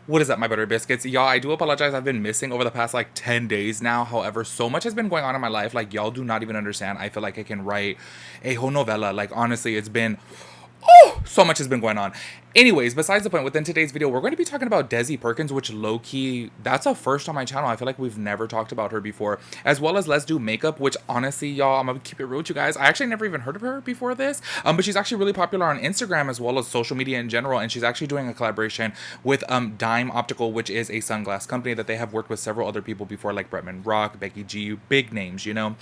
What is up, my butter biscuits? Y'all, I do apologize. I've been missing over the past like 10 days now. However, so much has been going on in my life. Like, y'all do not even understand. I feel like I can write a whole novella. Like, honestly, it's been. Oh, so much has been going on. Anyways, besides the point, within today's video, we're going to be talking about Desi Perkins, which low-key, that's a first on my channel. I feel like we've never talked about her before, as well as Let's Do Makeup, which honestly, y'all, I'm going to keep it real with you guys. I actually never even heard of her before this, but she's actually really popular on Instagram as well as social media in general, and she's actually doing a collaboration with Dime Optical, which is a sunglass company that they have worked with several other people before, like Bretman Rock, Becky G, big names, you know?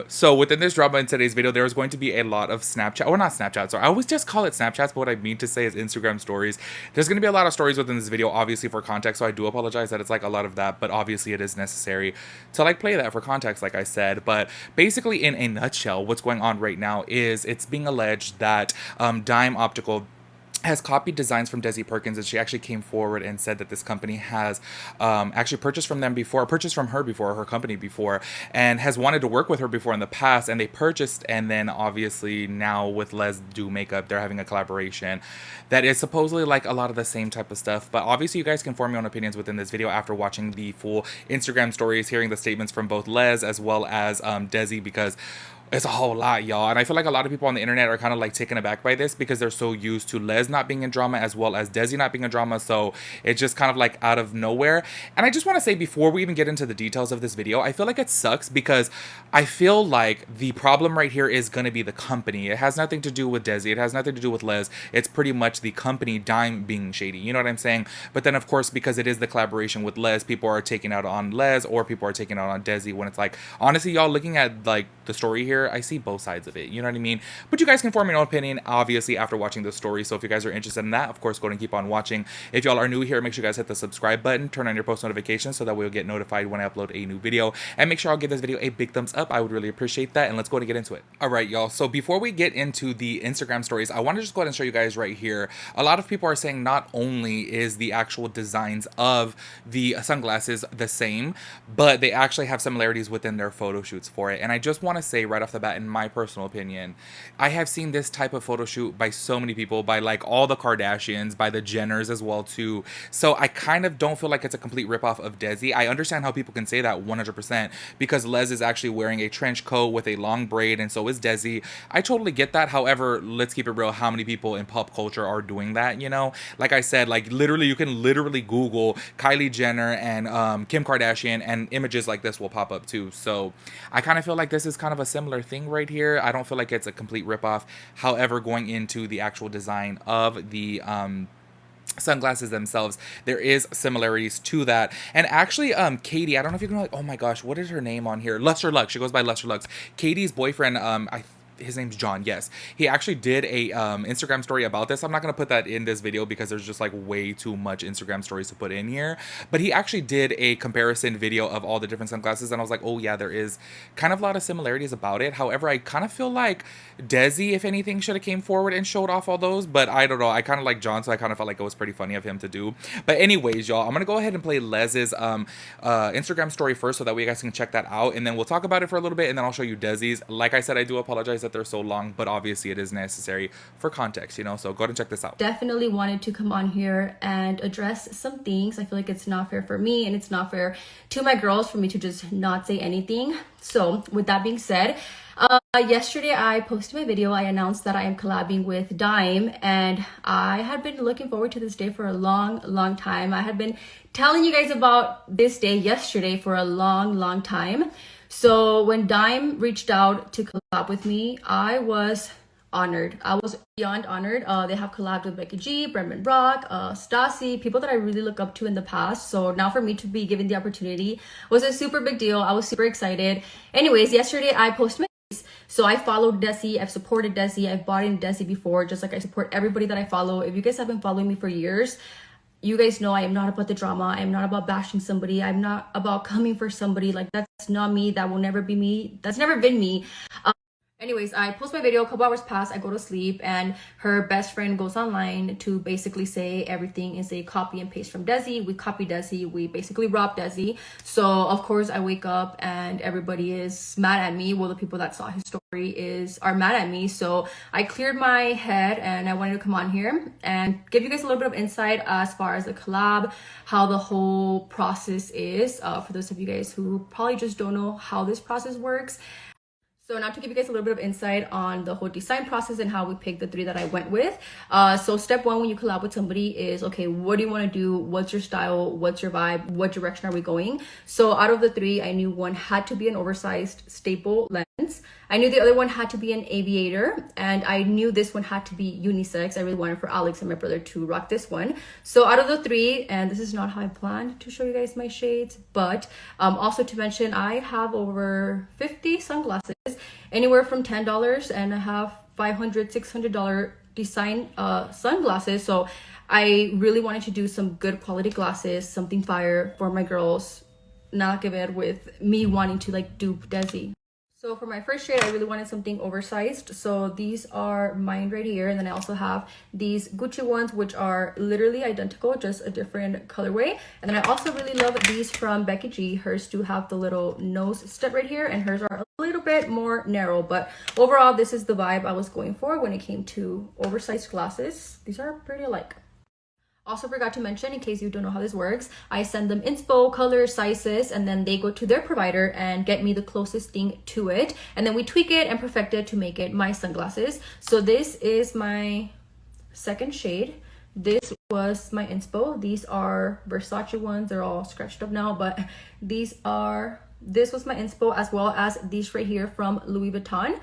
So within this drama in today's video, there is going to be a lot of Snapchat, or not Snapchat, sorry, I always just call it Snapchats, but what I mean to say is Instagram stories. There's going to be a lot of stories within this video, obviously for context, so I do apologize that it's like a lot of that, but obviously it is necessary to like play that for context, like I said. But basically, in a nutshell, what's going on right now is it's being alleged that Dime Optical has copied designs from Desi Perkins, and she actually came forward and said that this company has actually purchased from her before, her company before, and has wanted to work with her before in the past, and they purchased, and then obviously now with Let's Do Makeup, they're having a collaboration that is supposedly like a lot of the same type of stuff. But obviously you guys can form your own opinions within this video after watching the full Instagram stories, hearing the statements from both Les as well as Desi, because it's a whole lot, y'all. And I feel like a lot of people on the internet are kind of like taken aback by this because they're so used to Les not being in drama as well as Desi not being in drama. So it's just kind of like out of nowhere. And I just want to say, before we even get into the details of this video, I feel like it sucks because I feel like the problem right here is going to be the company. It has nothing to do with Desi. It has nothing to do with Les. It's pretty much the company Dime being shady. You know what I'm saying? But then, of course, because it is the collaboration with Les, people are taking out on Les or people are taking out on Desi, when it's like, honestly, y'all, looking at like the story here, I see both sides of it. You know what I mean? But you guys can form your own opinion, obviously, after watching the story. So if you guys are interested in that, of course, go ahead and keep on watching. If y'all are new here, make sure you guys hit the subscribe button, turn on your post notifications so that we'll get notified when I upload a new video. And make sure I'll give this video a big thumbs up. I would really appreciate that. And let's go ahead and get into it. All right, y'all. So before we get into the Instagram stories, I want to just go ahead and show you guys right here. A lot of people are saying not only is the actual designs of the sunglasses the same, but they actually have similarities within their photo shoots for it. And I just want to say right off the bat, in my personal opinion, I have seen this type of photo shoot by so many people, by like all the Kardashians, by the Jenners as well too. So I kind of don't feel like it's a complete ripoff of Desi. I understand how people can say that 100% because Les is actually wearing a trench coat with a long braid, and so is Desi. I totally get that. However, let's keep it real. How many people in pop culture are doing that? You know, like I said, like literally, you can literally Google Kylie Jenner and Kim Kardashian, and images like this will pop up too. So I kind of feel like this is kind of a similar thing right here. I don't feel like it's a complete ripoff. However, going into the actual design of the sunglasses themselves, there is similarities to that. And actually, Katie, I don't know if you can, like, oh my gosh, what is her name on here? Lester Lux. She goes by Lester Lux. Katie's boyfriend, his name's John. Yes, he actually did a Instagram story about this. I'm not gonna put that in this video because there's just like way too much Instagram stories to put in here. But he actually did a comparison video of all the different sunglasses, and I was like, oh yeah, there is kind of a lot of similarities about it. However, I kind of feel like Desi, if anything, should have came forward and showed off all those. But I don't know. I kind of like John, so I kind of felt like it was pretty funny of him to do. But anyways, y'all, I'm gonna go ahead and play Les's Instagram story first, so that way you guys can check that out, and then we'll talk about it for a little bit, and then I'll show you Desi's. Like I said, I do apologize that they're so long, but obviously it is necessary for context, you know, so go ahead and check this out. Definitely wanted to come on here and address some things. I feel like it's not fair for me, and it's not fair to my girls for me to just not say anything. So with that being said, yesterday I posted my video. I announced that I am collabing with Dime, and I had been looking forward to this day for a long time. I had been telling you guys about this day yesterday for a long time. So when Dime reached out to collab with me, I was honored. I was beyond honored. They have collabed with Becky G, Bretman Rock, Stassi, people that I really look up to in the past. So now for me to be given the opportunity was a super big deal. I was super excited. Anyways, yesterday I posted my, so I followed Desi. I've supported Desi. I've bought in Desi before, just like I support everybody that I follow. If you guys have been following me for years, you guys know I am not about the drama. I am not about bashing somebody. I'm not about coming for somebody. Like, that's not me. That will never be me. That's never been me. Anyways, I post my video, a couple hours pass, I go to sleep, and her best friend goes online to basically say everything is a copy and paste from Desi. We copy Desi, we basically rob Desi. So of course I wake up and everybody is mad at me. Well, the people that saw his story are mad at me. So I cleared my head and I wanted to come on here and give you guys a little bit of insight as far as the collab, how the whole process is, for those of you guys who probably just don't know how this process works. So now to give you guys a little bit of insight on the whole design process and how we picked the three that I went with. So step one when you collab with somebody is, okay, what do you want to do? What's your style? What's your vibe? What direction are we going? So out of the three, I knew one had to be an oversized staple lens. I knew the other one had to be an aviator, and I knew this one had to be unisex. I really wanted for Alex and my brother to rock this one. So out of the three, and this is not how I planned to show you guys my shades, but also to mention, I have over 50 sunglasses, anywhere from $10, and I have $500, $600 design sunglasses. So I really wanted to do some good quality glasses, something fire for my girls, not give it with me wanting to like dupe Desi. So for my first shade, I really wanted something oversized. So these are mine right here. And then I also have these Gucci ones, which are literally identical, just a different colorway. And then I also really love these from Becky G. Hers do have the little nose step right here, and hers are a little bit more narrow. But overall, this is the vibe I was going for when it came to oversized glasses. These are pretty alike. Also forgot to mention, in case you don't know how this works, I send them inspo, color, sizes, and then they go to their provider and get me the closest thing to it. And then we tweak it and perfect it to make it my sunglasses. So this is my second shade. This was my inspo. These are Versace ones. They're all scratched up now, but this was my inspo, as well as these right here from Louis Vuitton,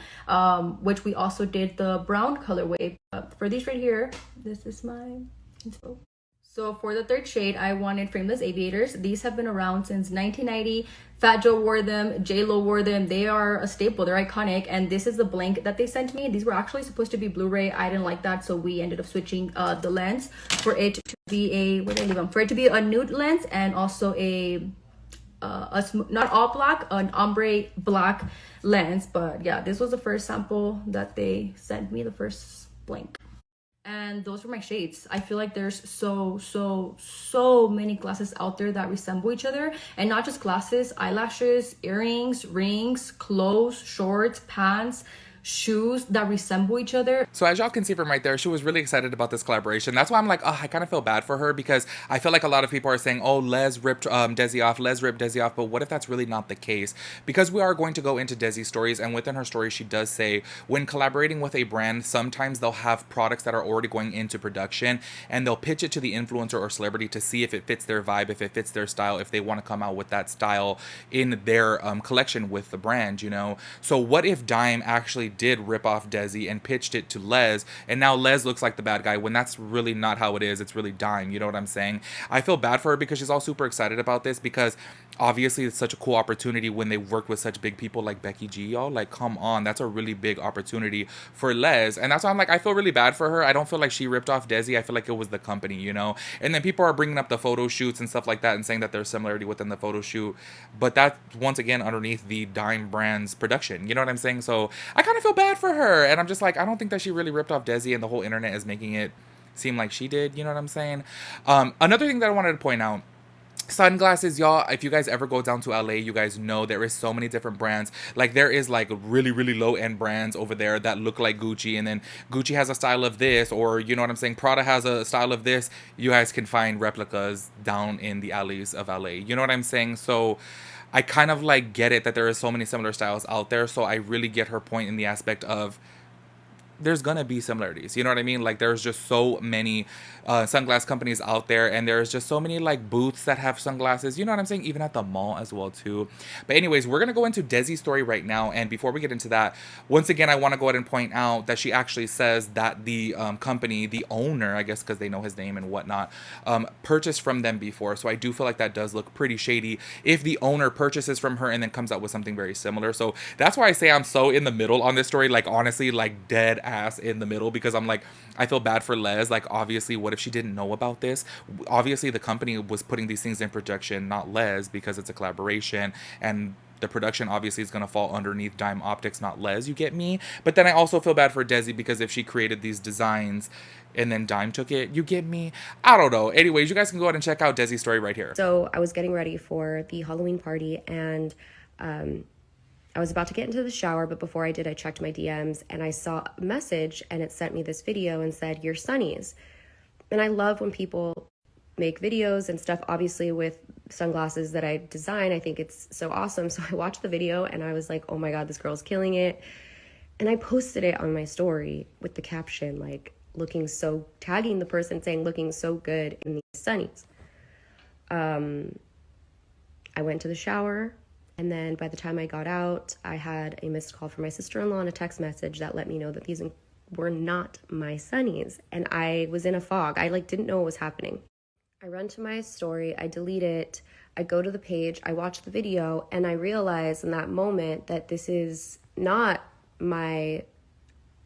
which we also did the brown colorway. For these right here, this is my inspo. So for the third shade, I wanted frameless aviators. These have been around since 1990. Fat Joe wore them, J-Lo wore them. They are a staple, they're iconic. And this is the blank that they sent me. These were actually supposed to be Blu-ray. I didn't like that, so we ended up switching the lens for it to be a, where did I leave them? For it to be a nude lens, and also not all black, an ombre black lens. But yeah, this was the first sample that they sent me, the first blank. And those were my shades. I feel like there's so many glasses out there that resemble each other. And not just glasses, eyelashes, earrings, rings, clothes, shorts, pants, shoes that resemble each other. So as y'all can see from right there, she was really excited about this collaboration. That's why I'm like, oh, I kind of feel bad for her, because I feel like a lot of people are saying, oh, Les ripped Desi off, Les ripped Desi off. But what if that's really not the case? Because we are going to go into Desi's stories, and within her story, she does say when collaborating with a brand, sometimes they'll have products that are already going into production, and they'll pitch it to the influencer or celebrity to see if it fits their vibe, if it fits their style, if they want to come out with that style in their collection with the brand, you know? So what if Dime actually did rip off Desi and pitched it to Les, and now Les looks like the bad guy when that's really not how it is. It's really Dime, you know what I'm saying? I feel bad for her because she's all super excited about this, because obviously it's such a cool opportunity when they work with such big people like Becky G, y'all. Like, come on, that's a really big opportunity for Les. And that's why I'm like, I feel really bad for her. I don't feel like she ripped off Desi. I feel like it was the company, you know? And then people are bringing up the photo shoots and stuff like that and saying that there's similarity within the photo shoot, but that, once again, underneath the Dime brand's production, you know what I'm saying? So I kind of feel bad for her, and I'm just like, I don't think that she really ripped off Desi, and the whole internet is making it seem like she did, you know what I'm saying? Another thing that I wanted to point out, sunglasses, y'all. If you guys ever go down to LA, you guys know there is so many different brands. Like, there is like really low end brands over there that look like Gucci, and then Gucci has a style of this, or you know what I'm saying, Prada has a style of this. You guys can find replicas down in the alleys of LA, you know what I'm saying? So I kind of like get it that there is so many similar styles out there. So I really get her point in the aspect of there's gonna be similarities, you know what I mean? Like, there's just so many sunglass companies out there, and there's just so many like booths that have sunglasses, you know what I'm saying, even at the mall as well too. But anyways, we're gonna go into Desi's story right now, and before we get into that, once again, I want to go ahead and point out that she actually says that the company, the owner, I guess because they know his name and whatnot, purchased from them before. So I do feel like that does look pretty shady if the owner purchases from her and then comes out with something very similar. So that's why I say I'm so in the middle on this story, like honestly, like dead ass in the middle, because I'm like, I feel bad for Les. Like, obviously, what if she didn't know about this? Obviously the company was putting these things in production, not Les, because it's a collaboration, and the production obviously is going to fall underneath Dime Optics, not Les, you get me? But then I also feel bad for Desi because if she created these designs and then Dime took it, you get me? I don't know. Anyways, you guys can go ahead and check out Desi's story right here. So I was getting ready for the Halloween party, and I was about to get into the shower, but before I did, I checked my DMs and I saw a message, and it sent me this video and said, "Your sunnies." And I love when people make videos and stuff, obviously with sunglasses that I design. I think it's so awesome. So I watched the video and I was like, oh my God, this girl's killing it. And I posted it on my story with the caption, like, tagging the person saying, looking so good in these sunnies. I went to the shower, and then by the time I got out, I had a missed call from my sister-in-law and a text message that let me know that these were not my sunnies. And I was in a fog. I didn't know what was happening. I run to my story, I delete it, I go to the page, I watch the video, and I realize in that moment that this is not my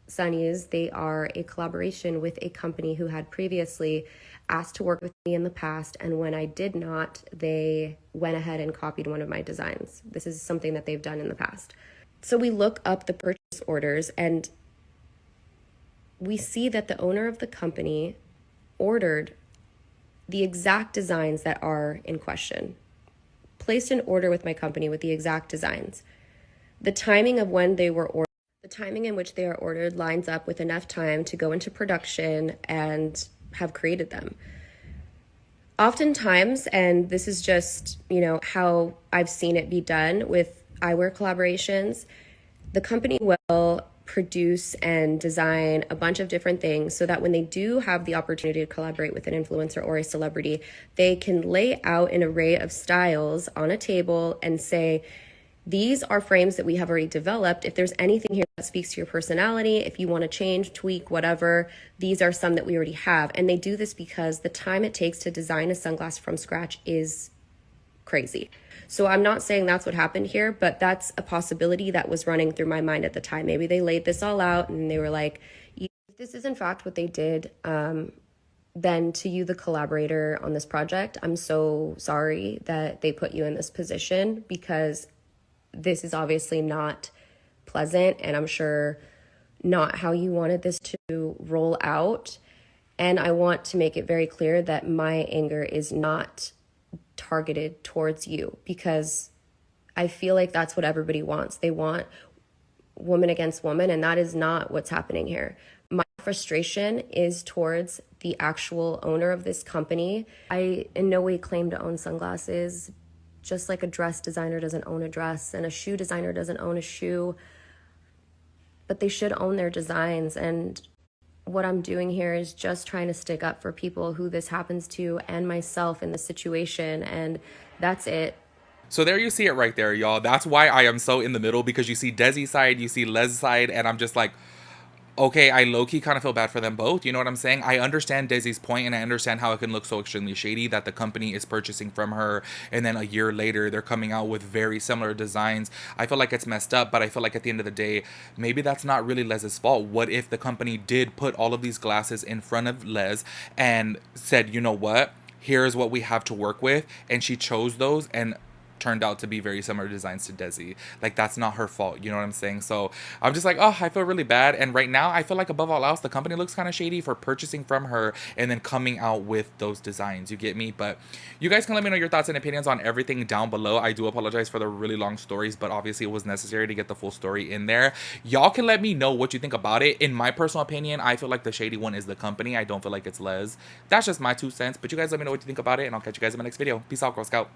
sunnies. They are a collaboration with a company who had previously asked to work with me in the past, and when I did not, they went ahead and copied one of my designs. This is something that they've done in the past. So we look up the purchase orders, and we see that the owner of the company ordered the exact designs that are in question, placed an order with my company with the exact designs. The timing of when they were ordered, the timing in which they are ordered lines up with enough time to go into production and have created them. Oftentimes, and this is just, how I've seen it be done with eyewear collaborations, the company will produce and design a bunch of different things so that when they do have the opportunity to collaborate with an influencer or a celebrity, they can lay out an array of styles on a table and say, these are frames that we have already developed. If there's anything here that speaks to your personality, if you want to change, tweak, whatever, these are some that we already have. And they do this because the time it takes to design a sunglass from scratch is crazy. So I'm not saying that's what happened here, but that's a possibility that was running through my mind at the time. Maybe they laid this all out and they were like, if this is in fact what they did, then to you, the collaborator on this project, I'm so sorry that they put you in this position, because this is obviously not pleasant, and I'm sure not how you wanted this to roll out. And I want to make it very clear that my anger is not targeted towards you, because I feel like that's what everybody wants. They want woman against woman, and that is not what's happening here. My frustration is towards the actual owner of this company. I in no way claim to own sunglasses, just like a dress designer doesn't own a dress and a shoe designer doesn't own a shoe, but they should own their designs. And what I'm doing here is just trying to stick up for people who this happens to, and myself in this situation, and that's it. So there you see it right there, y'all. That's why I am so in the middle, because you see Desi's side, you see Les' side, and I'm just like, okay, I low-key kind of feel bad for them both. You know what I'm saying? I understand Desi's point, and I understand how it can look so extremely shady that the company is purchasing from her, and then a year later, they're coming out with very similar designs. I feel like it's messed up, but I feel like at the end of the day, maybe that's not really Les's fault. What if the company did put all of these glasses in front of Les and said, you know what? Here's what we have to work with, and she chose those and turned out to be very similar designs to Desi. Like, that's not her fault, you know what I'm saying? So I'm just like, oh, I feel really bad. And right now I feel like above all else, the company looks kind of shady for purchasing from her and then coming out with those designs, you get me? But you guys can let me know your thoughts and opinions on everything down below. I do apologize for the really long stories, but obviously it was necessary to get the full story in there. Y'all can let me know what you think about it. In my personal opinion, I feel like the shady one is the company. I don't feel like it's Les. That's just my 2 cents, but you guys let me know what you think about it, and I'll catch you guys in my next video. Peace out, Girl Scout.